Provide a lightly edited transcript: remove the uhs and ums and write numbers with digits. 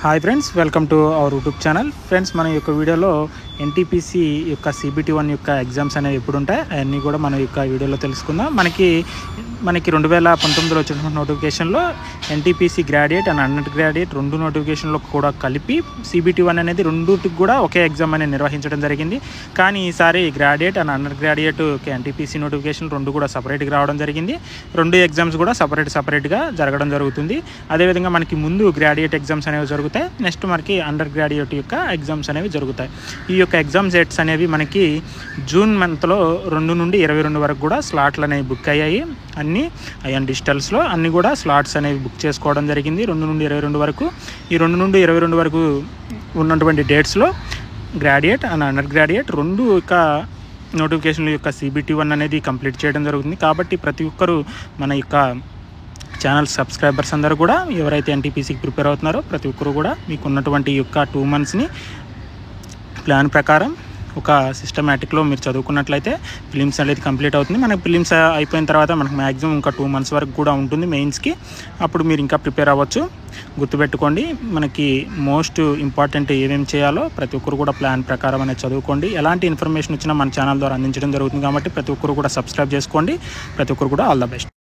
Hi friends, welcome to our YouTube channel. Friends, మన యొక్క వీడియోలో ఎన్టీపీసీ యొక్క CBT1 యొక్క ఎగ్జామ్స్ అనేవి ఎప్పుడు ఉంటాయి అవన్నీ కూడా మన యొక్క వీడియోలో తెలుసుకుందాం. మనకి 2019లో వచ్చిన నోటిఫికేషన్లో NTPC graduate and under graduate రెండు నోటిఫికేషన్లో కూడా కలిపి CBT1 అనేది రెండుటికి కూడా ఒకే ఎగ్జామ్ అనేది నిర్వహించడం జరిగింది. కానీ ఈసారి graduate and under graduate NTPC notification రెండు కూడా సపరేట్గా రావడం జరిగింది. రెండు ఎగ్జామ్స్ కూడా సపరేట్గా జరగడం జరుగుతుంది. అదేవిధంగా మనకి ముందు గ్రాడ్యుయేట్ ఎగ్జామ్స్ అనేవి జరుగుతాయి, నెక్స్ట్ మనకి అండర్ గ్రాడ్యుయేట్ యొక్క ఎగ్జామ్స్ అనేవి జరుగుతాయి. ఈ యొక్క ఎగ్జామ్ డేట్స్ అనేవి మనకి జూన్ మంత్లో 2 నుండి 22 వరకు కూడా స్లాట్లు అనేవి బుక్ అయ్యాయి. అన్నీ అయ్యాన్ డిజిటల్స్లో అన్నీ కూడా స్లాట్స్ అనేవి బుక్ చేసుకోవడం జరిగింది 2 నుండి 22 వరకు. ఈ 2 నుండి 22 వరకు ఉన్నటువంటి డేట్స్లో గ్రాడ్యుయేట్ అండ్ అండర్ గ్రాడ్యుయేట్ రెండు యొక్క నోటిఫికేషన్ల యొక్క CBT1 అనేది కంప్లీట్ చేయడం జరుగుతుంది. కాబట్టి ప్రతి ఒక్కరూ మన యొక్క ఛానల్ సబ్స్క్రైబర్స్ అందరూ కూడా ఎవరైతే ఎన్టీపీసీకి ప్రిపేర్ అవుతున్నారో ప్రతి ఒక్కరు కూడా మీకు ఉన్నటువంటి యొక్క 2 మంత్స్ని ప్లాన్ ప్రకారం ఒక సిస్టమేటిక్లో మీరు చదువుకున్నట్లయితే ఫిలిమ్స్ అనేది కంప్లీట్ అవుతుంది. మనకి ఫిలిమ్స్ అయిపోయిన తర్వాత మనకు మ్యాక్సిమం ఇంకా 2 మంత్స్ వరకు కూడా ఉంటుంది మెయిన్స్కి. అప్పుడు మీరు ఇంకా ప్రిపేర్ అవ్వచ్చు. గుర్తుపెట్టుకోండి, మనకి మోస్ట్ ఇంపార్టెంట్ ఏమేమి చేయాలో ప్రతి ఒక్కరు కూడా ప్లాన్ ప్రకారం అనేది చదువుకోండి. ఎలాంటి ఇన్ఫర్మేషన్ వచ్చినా మన ఛానల్ ద్వారా అందించడం జరుగుతుంది కాబట్టి ప్రతి ఒక్కరు కూడా సబ్స్క్రైబ్ చేసుకోండి. ప్రతి ఒక్కరు కూడా ఆల్ ద బెస్ట్.